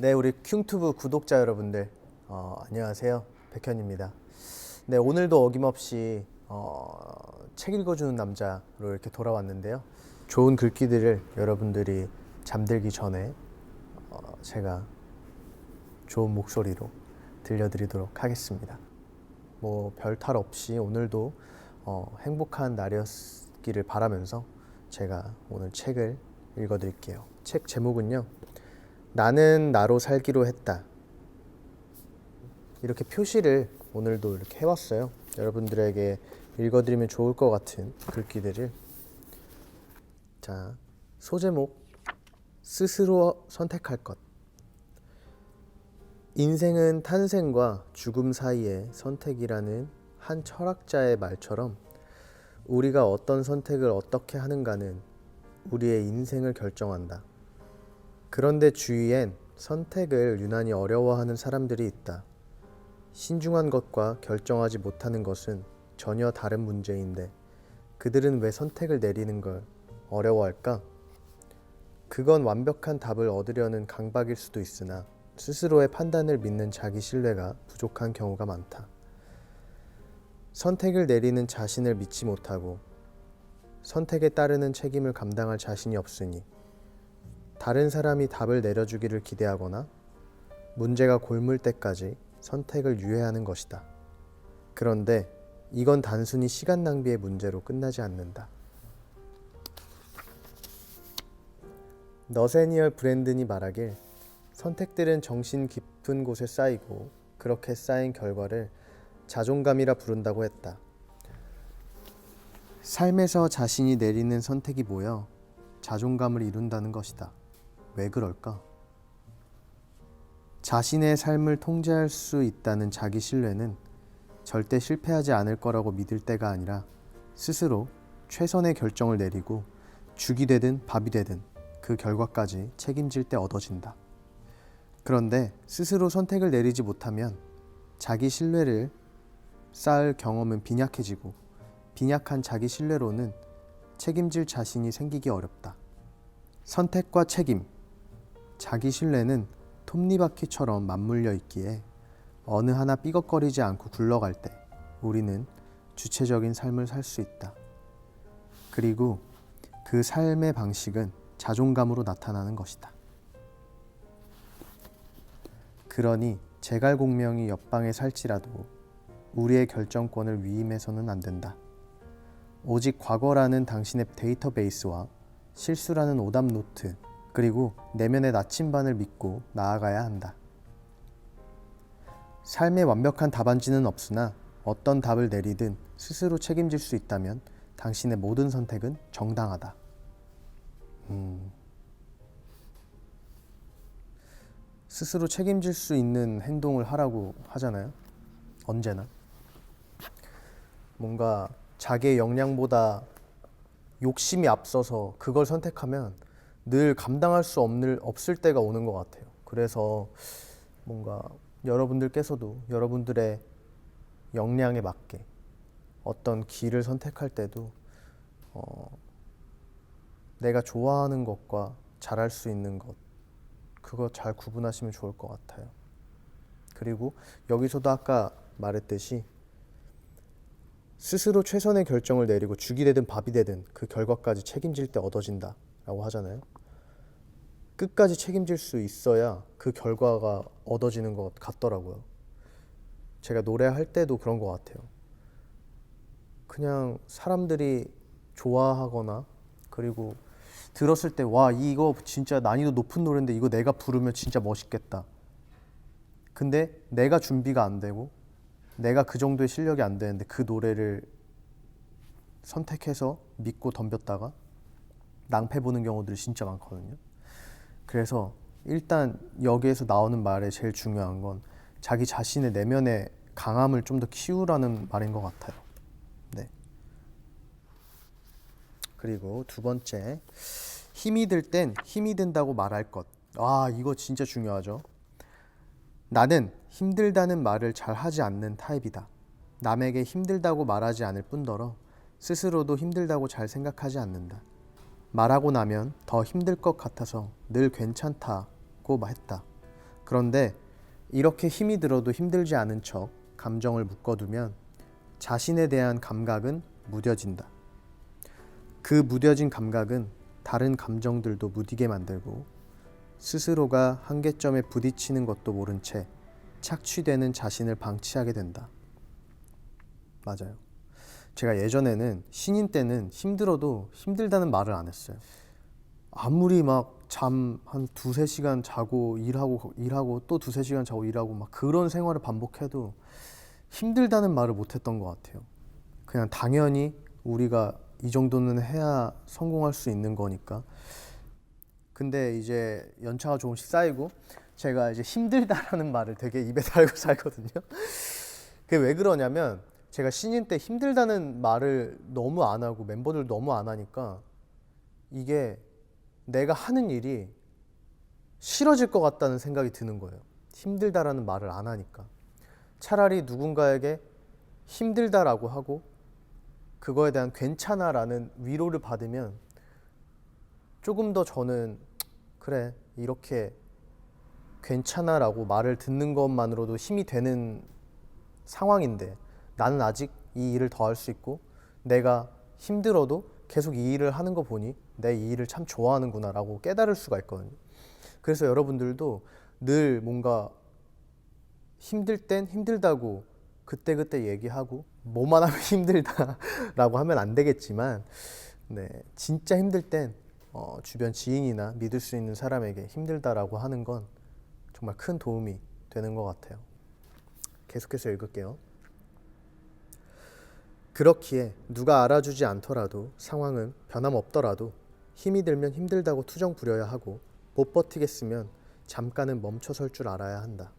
네, 우리 큉투브 구독자 여러분들, 안녕하세요. 백현입니다. 네, 오늘도 어김없이 책 읽어주는 남자로 이렇게 돌아왔는데요. 좋은 글귀들을 여러분들이 잠들기 전에 제가 좋은 목소리로 들려드리도록 하겠습니다. 뭐 별탈 없이 오늘도 행복한 날이었기를 바라면서 제가 오늘 책을 읽어드릴게요. 책 제목은요, 나는 나로 살기로 했다. 이렇게 표시를 오늘도 이렇게 해왔어요. 여러분들에게 읽어드리면 좋을 것 같은 글귀들을. 자, 소제목, 스스로 선택할 것. 인생은 탄생과 죽음 사이의 선택이라는 한 철학자의 말처럼 우리가 어떤 선택을 어떻게 하는가는 우리의 인생을 결정한다. 그런데 주위엔 선택을 유난히 어려워하는 사람들이 있다. 신중한 것과 결정하지 못하는 것은 전혀 다른 문제인데 그들은 왜 선택을 내리는 걸 어려워할까? 그건 완벽한 답을 얻으려는 강박일 수도 있으나 스스로의 판단을 믿는 자기 신뢰가 부족한 경우가 많다. 선택을 내리는 자신을 믿지 못하고 선택에 따르는 책임을 감당할 자신이 없으니 다른 사람이 답을 내려주기를 기대하거나 문제가 골물 때까지 선택을 유예하는 것이다. 그런데 이건 단순히 시간 낭비의 문제로 끝나지 않는다. 너세니얼 브랜든이 말하길 선택들은 정신 깊은 곳에 쌓이고 그렇게 쌓인 결과를 자존감이라 부른다고 했다. 삶에서 자신이 내리는 선택이 모여 자존감을 이룬다는 것이다. 왜 그럴까? 자신의 삶을 통제할 수 있다는 자기 신뢰는 절대 실패하지 않을 거라고 믿을 때가 아니라 스스로 최선의 결정을 내리고 죽이 되든 밥이 되든 그 결과까지 책임질 때 얻어진다. 그런데 스스로 선택을 내리지 못하면 자기 신뢰를 쌓을 경험은 빈약해지고 빈약한 자기 신뢰로는 책임질 자신이 생기기 어렵다. 선택과 책임, 자기 신뢰는 톱니바퀴처럼 맞물려 있기에 어느 하나 삐걱거리지 않고 굴러갈 때 우리는 주체적인 삶을 살 수 있다. 그리고 그 삶의 방식은 자존감으로 나타나는 것이다. 그러니 제갈공명이 옆방에 살지라도 우리의 결정권을 위임해서는 안 된다. 오직 과거라는 당신의 데이터베이스와 실수라는 오답 노트, 그리고 내면의 나침반을 믿고 나아가야 한다. 삶의 완벽한 답안지는 없으나 어떤 답을 내리든 스스로 책임질 수 있다면 당신의 모든 선택은 정당하다. 스스로 책임질 수 있는 행동을 하라고 하잖아요. 언제나. 뭔가 자기의 역량보다 욕심이 앞서서 그걸 선택하면 늘 감당할 수 없을 때가 오는 것 같아요. 그래서 뭔가 여러분들께서도 여러분들의 역량에 맞게 어떤 길을 선택할 때도 내가 좋아하는 것과 잘할 수 있는 것, 그거 잘 구분하시면 좋을 것 같아요. 그리고 여기서도 아까 말했듯이 스스로 최선의 결정을 내리고 죽이 되든 밥이 되든 그 결과까지 책임질 때 얻어진다 라고 하잖아요. 끝까지 책임질 수 있어야 그 결과가 얻어지는 것 같더라고요. 제가 노래할 때도 그런 것 같아요. 그냥 사람들이 좋아하거나 그리고 들었을 때 와, 이거 진짜 난이도 높은 노래인데 이거 내가 부르면 진짜 멋있겠다. 근데 내가 준비가 안 되고 내가 그 정도의 실력이 안 되는데 그 노래를 선택해서 믿고 덤볐다가 낭패 보는 경우들이 진짜 많거든요. 그래서 일단 여기에서 나오는 말에 제일 중요한 건 자기 자신의 내면의 강함을 좀 더 키우라는 말인 것 같아요. 네. 그리고 두 번째, 힘이 들 땐 힘이 든다고 말할 것. 아, 이거 진짜 중요하죠. 나는 힘들다는 말을 잘 하지 않는 타입이다. 남에게 힘들다고 말하지 않을 뿐더러 스스로도 힘들다고 잘 생각하지 않는다. 말하고 나면 더 힘들 것 같아서 늘 괜찮다고 했다. 그런데 이렇게 힘이 들어도 힘들지 않은 척 감정을 묶어두면 자신에 대한 감각은 무뎌진다. 그 무뎌진 감각은 다른 감정들도 무디게 만들고 스스로가 한계점에 부딪히는 것도 모른 채 착취되는 자신을 방치하게 된다. 맞아요. 제가 예전에는 신인 때는 힘들어도 힘들다는 말을 안 했어요. 아무리 막 잠 한 두세 시간 자고 일하고 또 두세 시간 자고 일하고 막 그런 생활을 반복해도 힘들다는 말을 못 했던 것 같아요. 그냥 당연히 우리가 이 정도는 해야 성공할 수 있는 거니까. 근데 이제 연차가 조금씩 쌓이고 제가 이제 힘들다라는 말을 되게 입에 달고 살거든요. 그게 왜 그러냐면 제가 신인 때 힘들다는 말을 너무 안 하고 멤버들 너무 안 하니까 이게 내가 하는 일이 싫어질 것 같다는 생각이 드는 거예요. 힘들다라는 말을 안 하니까. 차라리 누군가에게 힘들다라고 하고 그거에 대한 괜찮아라는 위로를 받으면 조금 더 저는 그래 이렇게 괜찮아라고 말을 듣는 것만으로도 힘이 되는 상황인데 나는 아직 이 일을 더 할 수 있고 내가 힘들어도 계속 이 일을 하는 거 보니 내 이 일을 참 좋아하는구나 라고 깨달을 수가 있거든요. 그래서 여러분들도 늘 뭔가 힘들 땐 힘들다고 그때그때 얘기하고 뭐만 하면 힘들다라고 하면 안 되겠지만 네, 진짜 힘들 땐 주변 지인이나 믿을 수 있는 사람에게 힘들다라고 하는 건 정말 큰 도움이 되는 것 같아요. 계속해서 읽을게요. 그렇기에 누가 알아주지 않더라도 상황은 변함없더라도 힘이 들면 힘들다고 투정 부려야 하고 못 버티겠으면 잠깐은 멈춰 설 줄 알아야 한다.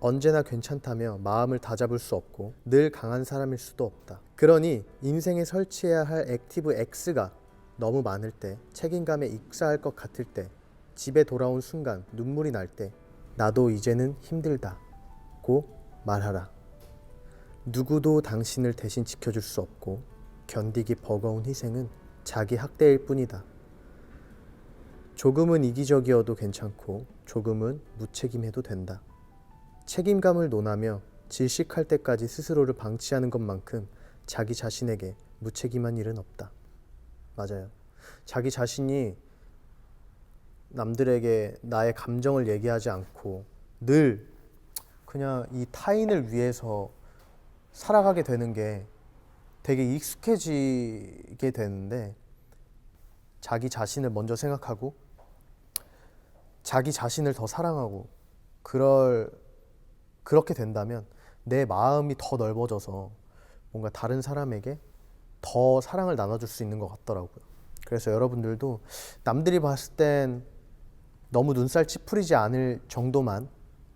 언제나 괜찮다며 마음을 다잡을 수 없고 늘 강한 사람일 수도 없다. 그러니 인생에 설치해야 할 액티브 X가 너무 많을 때, 책임감에 익사할 것 같을 때, 집에 돌아온 순간 눈물이 날 때 나도 이제는 힘들다고 말하라. 누구도 당신을 대신 지켜줄 수 없고 견디기 버거운 희생은 자기 학대일 뿐이다. 조금은 이기적이어도 괜찮고 조금은 무책임해도 된다. 책임감을 논하며 질식할 때까지 스스로를 방치하는 것만큼 자기 자신에게 무책임한 일은 없다. 맞아요. 자기 자신이 남들에게 나의 감정을 얘기하지 않고 늘 그냥 이 타인을 위해서 살아가게 되는 게 되게 익숙해지게 되는데 자기 자신을 먼저 생각하고 자기 자신을 더 사랑하고 그렇게 된다면 내 마음이 더 넓어져서 뭔가 다른 사람에게 더 사랑을 나눠줄 수 있는 것 같더라고요. 그래서 여러분들도 남들이 봤을 땐 너무 눈살 찌푸리지 않을 정도만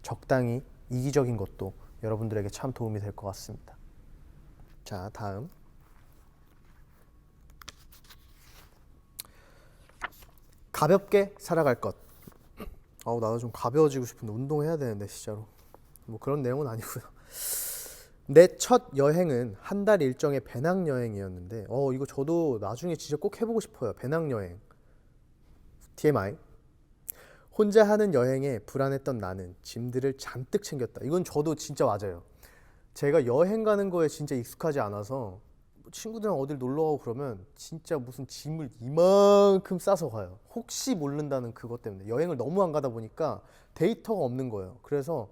적당히 이기적인 것도 여러분들에게 참 도움이 될 것 같습니다. 자, 다음. 가볍게 살아갈 것. 나도 좀 가벼워지고 싶은데 운동해야 되는데 진짜로. 뭐 그런 내용은 아니고요. 내 첫 여행은 한 달 일정의 배낭여행이었는데 이거 저도 나중에 진짜 꼭 해보고 싶어요. 배낭여행. TMI. 혼자 하는 여행에 불안했던 나는 짐들을 잔뜩 챙겼다. 이건 저도 진짜 맞아요. 제가 여행 가는 거에 진짜 익숙하지 않아서 친구들이랑 어딜 놀러 가고 그러면 진짜 무슨 짐을 이만큼 싸서 가요. 혹시 모른다는 그것 때문에. 여행을 너무 안 가다 보니까 데이터가 없는 거예요. 그래서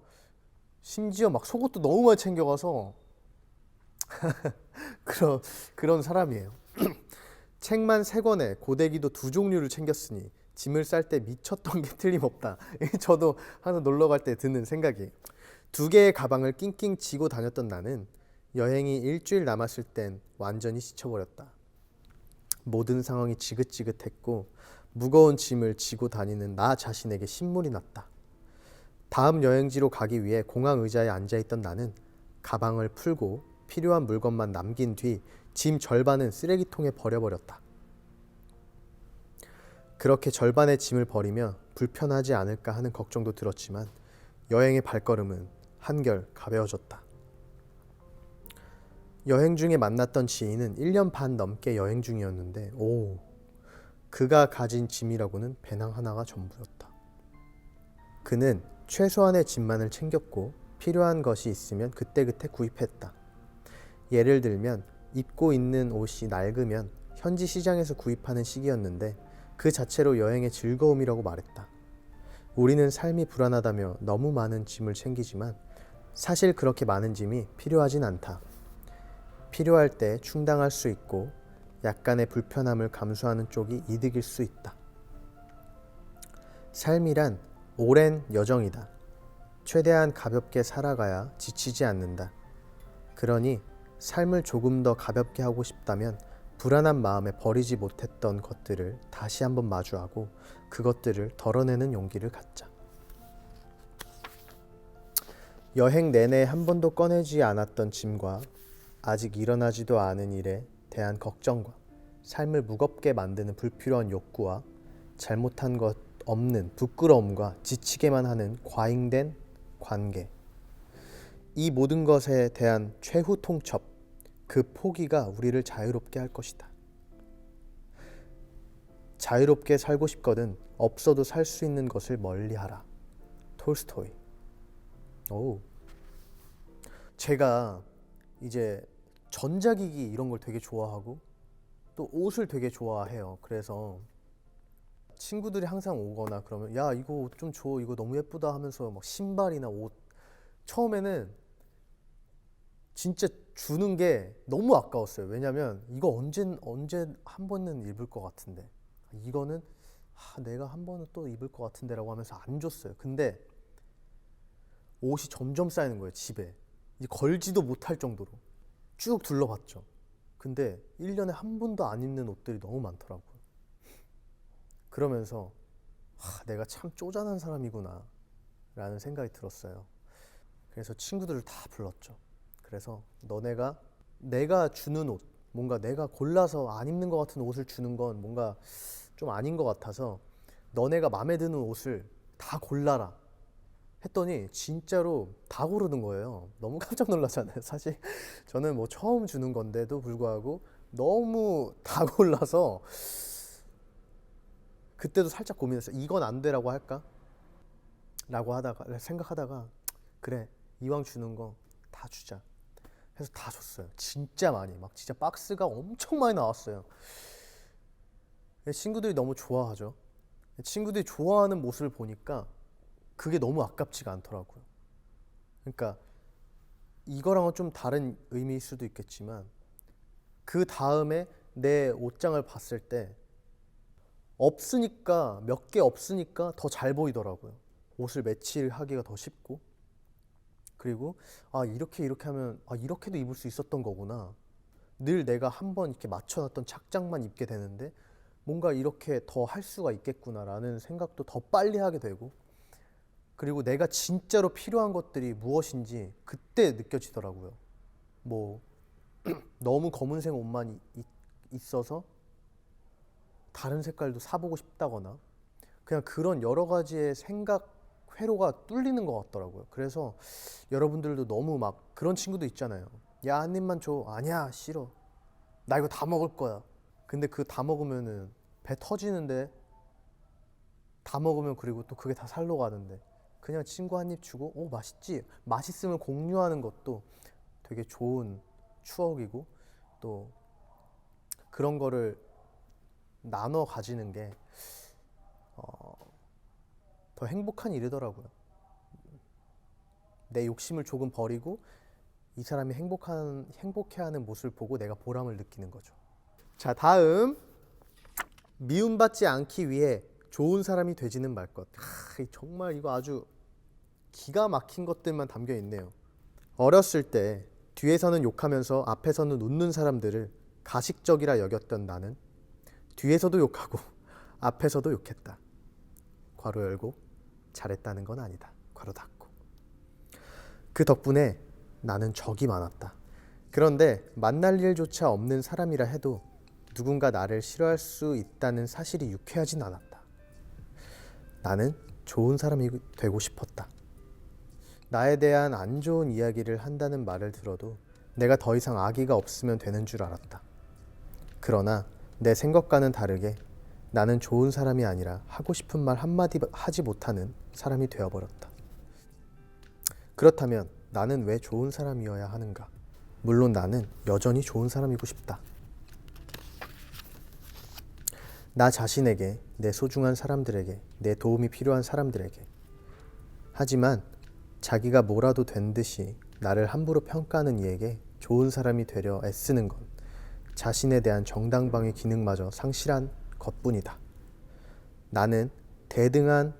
심지어 막 속옷도 너무 많이 챙겨가서 그런 사람이에요. 책만 3권에 고데기도 2종류를 챙겼으니 짐을 쌀 때 미쳤던 게 틀림없다. 저도 항상 놀러 갈 때 드는 생각이에요. 2개의 가방을 낑낑 쥐고 다녔던 나는 여행이 일주일 남았을 땐 완전히 지쳐버렸다. 모든 상황이 지긋지긋했고 무거운 짐을 지고 다니는 나 자신에게 신물이 났다. 다음 여행지로 가기 위해 공항 의자에 앉아있던 나는 가방을 풀고 필요한 물건만 남긴 뒤 짐 절반은 쓰레기통에 버려버렸다. 그렇게 절반의 짐을 버리며 불편하지 않을까 하는 걱정도 들었지만 여행의 발걸음은 한결 가벼워졌다. 여행 중에 만났던 지인은 1년 반 넘게 여행 중이었는데 그가 가진 짐이라고는 배낭 하나가 전부였다. 그는 최소한의 짐만을 챙겼고 필요한 것이 있으면 그때그때 구입했다. 예를 들면 입고 있는 옷이 낡으면 현지 시장에서 구입하는 시기였는데 그 자체로 여행의 즐거움이라고 말했다. 우리는 삶이 불안하다며 너무 많은 짐을 챙기지만 사실 그렇게 많은 짐이 필요하진 않다. 필요할 때 충당할 수 있고 약간의 불편함을 감수하는 쪽이 이득일 수 있다. 삶이란 오랜 여정이다. 최대한 가볍게 살아가야 지치지 않는다. 그러니 삶을 조금 더 가볍게 하고 싶다면 불안한 마음에 버리지 못했던 것들을 다시 한번 마주하고 그것들을 덜어내는 용기를 갖자. 여행 내내 한 번도 꺼내지 않았던 짐과 아직 일어나지도 않은 일에 대한 걱정과 삶을 무겁게 만드는 불필요한 욕구와 잘못한 것 없는 부끄러움과 지치게만 하는 과잉된 관계, 이 모든 것에 대한 최후 통첩, 그 포기가 우리를 자유롭게 할 것이다. 자유롭게 살고 싶거든 없어도 살 수 있는 것을 멀리하라. 톨스토이. 오. 제가 이제 전자기기 이런 걸 되게 좋아하고 또 옷을 되게 좋아해요. 그래서 친구들이 항상 오거나 그러면 야 이거 옷 좀 줘, 이거 너무 예쁘다 하면서 막 신발이나 옷, 처음에는 진짜 주는 게 너무 아까웠어요. 왜냐면 이거 언제 한 번은 입을 것 같은데, 이거는 내가 한 번은 또 입을 것 같은데 라고 하면서 안 줬어요. 근데 옷이 점점 쌓이는 거예요. 집에 이제 걸지도 못할 정도로 쭉 둘러봤죠. 근데 1년에 한 번도 안 입는 옷들이 너무 많더라고요. 그러면서 내가 참 쪼잔한 사람이구나 라는 생각이 들었어요. 그래서 친구들을 다 불렀죠. 그래서 너네가 내가 주는 옷, 뭔가 내가 골라서 안 입는 것 같은 옷을 주는 건 뭔가 좀 아닌 것 같아서 너네가 마음에 드는 옷을 다 골라라 했더니 진짜로 다 고르는 거예요. 너무 깜짝 놀랐잖아요. 사실 저는 뭐 처음 주는 건데도 불구하고 너무 다 골라서 그때도 살짝 고민했어요. 이건 안 되라고 할까? 라고 하다가 생각하다가 그래, 이왕 주는 거 다 주자 해서 다 줬어요. 진짜 많이, 막 진짜 박스가 엄청 많이 나왔어요. 친구들이 너무 좋아하죠. 친구들이 좋아하는 모습을 보니까 그게 너무 아깝지가 않더라고요. 그러니까 이거랑은 좀 다른 의미일 수도 있겠지만 그 다음에 내 옷장을 봤을 때 없으니까, 몇 개 없으니까 더 잘 보이더라고요. 옷을 매치하기가 더 쉽고, 그리고 이렇게 하면 이렇게도 입을 수 있었던 거구나. 늘 내가 한번 이렇게 맞춰놨던 착장만 입게 되는데 뭔가 이렇게 더 할 수가 있겠구나라는 생각도 더 빨리 하게 되고, 그리고 내가 진짜로 필요한 것들이 무엇인지 그때 느껴지더라고요. 뭐 너무 검은색 옷만 있어서 다른 색깔도 사보고 싶다거나, 그냥 그런 여러 가지의 생각 회로가 뚫리는 것 같더라고요. 그래서 여러분들도 너무 막 그런 친구도 있잖아요. 야, 한 입만 줘. 아니야, 싫어. 나 이거 다 먹을 거야. 근데 그 다 먹으면은 배 터지는데, 다 먹으면 그리고 또 그게 다 살로 가는데, 그냥 친구 한 입 주고 맛있지? 맛있으면 공유하는 것도 되게 좋은 추억이고, 또 그런 거를 나눠 가지는 게 더 행복한 일이더라고요. 내 욕심을 조금 버리고 이 사람이 행복해하는 모습을 보고 내가 보람을 느끼는 거죠. 자, 다음, 미움받지 않기 위해 좋은 사람이 되지는 말 것. 정말 이거 아주 기가 막힌 것들만 담겨 있네요. 어렸을 때 뒤에서는 욕하면서 앞에서는 웃는 사람들을 가식적이라 여겼던 나는 뒤에서도 욕하고 앞에서도 욕했다. 괄호 열고 잘했다는 건 아니다. 괄호 닫고. 그 덕분에 나는 적이 많았다. 그런데 만날 일조차 없는 사람이라 해도 누군가 나를 싫어할 수 있다는 사실이 유쾌하진 않았다. 나는 좋은 사람이 되고 싶었다. 나에 대한 안 좋은 이야기를 한다는 말을 들어도 내가 더 이상 악의가 없으면 되는 줄 알았다. 그러나 내 생각과는 다르게 나는 좋은 사람이 아니라 하고 싶은 말 한마디 하지 못하는 사람이 되어버렸다. 그렇다면 나는 왜 좋은 사람이어야 하는가? 물론 나는 여전히 좋은 사람이고 싶다. 나 자신에게, 내 소중한 사람들에게, 내 도움이 필요한 사람들에게. 하지만 자기가 뭐라도 된 듯이 나를 함부로 평가하는 이에게 좋은 사람이 되려 애쓰는 건 자신에 대한 정당방위 기능마저 상실한 것뿐이다. 나는 대등한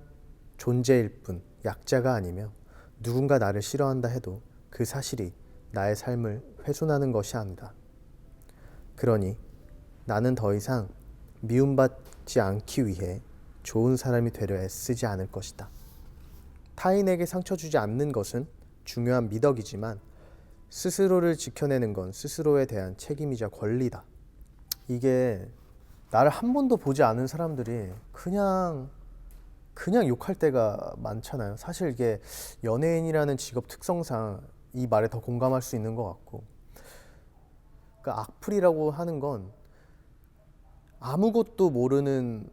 존재일 뿐 약자가 아니며 누군가 나를 싫어한다 해도 그 사실이 나의 삶을 훼손하는 것이 아니다. 그러니 나는 더 이상 미움받지 않기 위해 좋은 사람이 되려 애쓰지 않을 것이다. 타인에게 상처 주지 않는 것은 중요한 미덕이지만 스스로를 지켜내는 건 스스로에 대한 책임이자 권리다. 이게 나를 한 번도 보지 않은 사람들이 그냥 욕할 때가 많잖아요. 사실 이게 연예인이라는 직업 특성상 이 말에 더 공감할 수 있는 것 같고, 그러니까 악플이라고 하는 건 아무것도 모르는,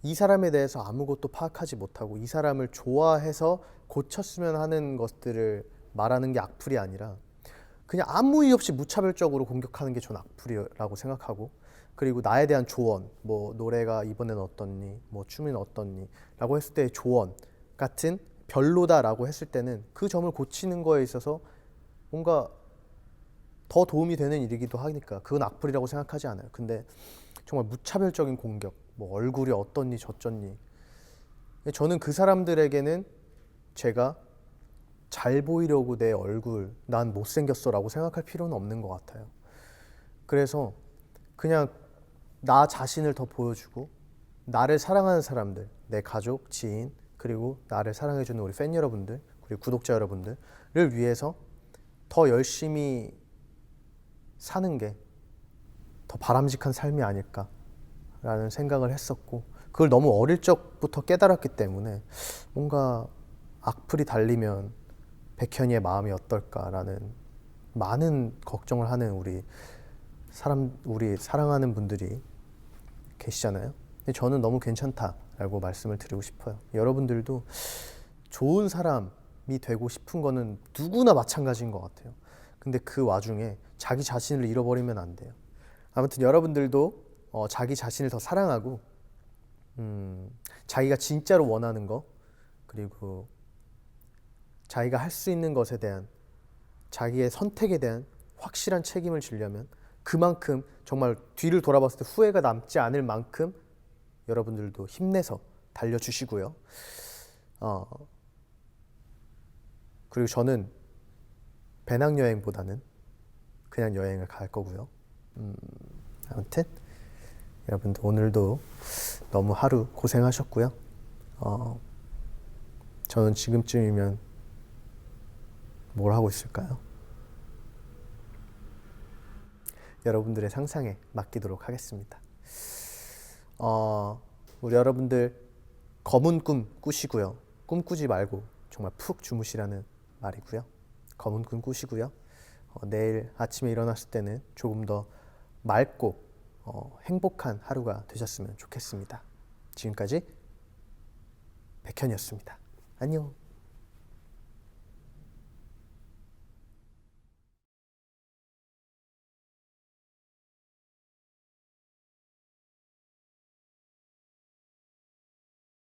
이 사람에 대해서 아무것도 파악하지 못하고 이 사람을 좋아해서 고쳤으면 하는 것들을 말하는 게 악플이 아니라 그냥 아무 이유 없이 무차별적으로 공격하는 게 전 악플이라고 생각하고, 그리고 나에 대한 조언, 뭐 노래가 이번엔 어떻니, 뭐 춤은 어떻니 라고 했을 때의 조언 같은 별로다라고 했을 때는 그 점을 고치는 거에 있어서 뭔가 더 도움이 되는 일이기도 하니까 그건 악플이라고 생각하지 않아요. 근데 정말 무차별적인 공격, 뭐 얼굴이 어떻니 저쩌니, 저는 그 사람들에게는 제가 잘 보이려고 내 얼굴, 난 못생겼어 라고 생각할 필요는 없는 것 같아요. 그래서 그냥 나 자신을 더 보여주고 나를 사랑하는 사람들, 내 가족, 지인, 그리고 나를 사랑해주는 우리 팬 여러분들, 그리고 구독자 여러분들을 위해서 더 열심히 사는 게 더 바람직한 삶이 아닐까라는 생각을 했었고, 그걸 너무 어릴 적부터 깨달았기 때문에 뭔가 악플이 달리면 백현이의 마음이 어떨까라는 많은 걱정을 하는 우리 사랑하는 분들이 계시잖아요. 근데 저는 너무 괜찮다라고 말씀을 드리고 싶어요. 여러분들도 좋은 사람이 되고 싶은 거는 누구나 마찬가지인 것 같아요. 근데 그 와중에 자기 자신을 잃어버리면 안 돼요. 아무튼 여러분들도 자기 자신을 더 사랑하고 자기가 진짜로 원하는 거, 그리고 자기가 할 수 있는 것에 대한, 자기의 선택에 대한 확실한 책임을 지려면 그만큼 정말 뒤를 돌아봤을 때 후회가 남지 않을 만큼 여러분들도 힘내서 달려주시고요. 그리고 저는 배낭여행보다는 그냥 여행을 갈 거고요. 아무튼 여러분들 오늘도 너무 하루 고생하셨고요. 저는 지금쯤이면 뭘 하고 있을까요? 여러분들의 상상에 맡기도록 하겠습니다. 우리 여러분들 검은 꿈 꾸시고요. 꿈 꾸지 말고 정말 푹 주무시라는 말이고요. 검은 꿈 꾸시고요. 내일 아침에 일어났을 때는 조금 더 맑고 행복한 하루가 되셨으면 좋겠습니다. 지금까지 백현이었습니다. 안녕.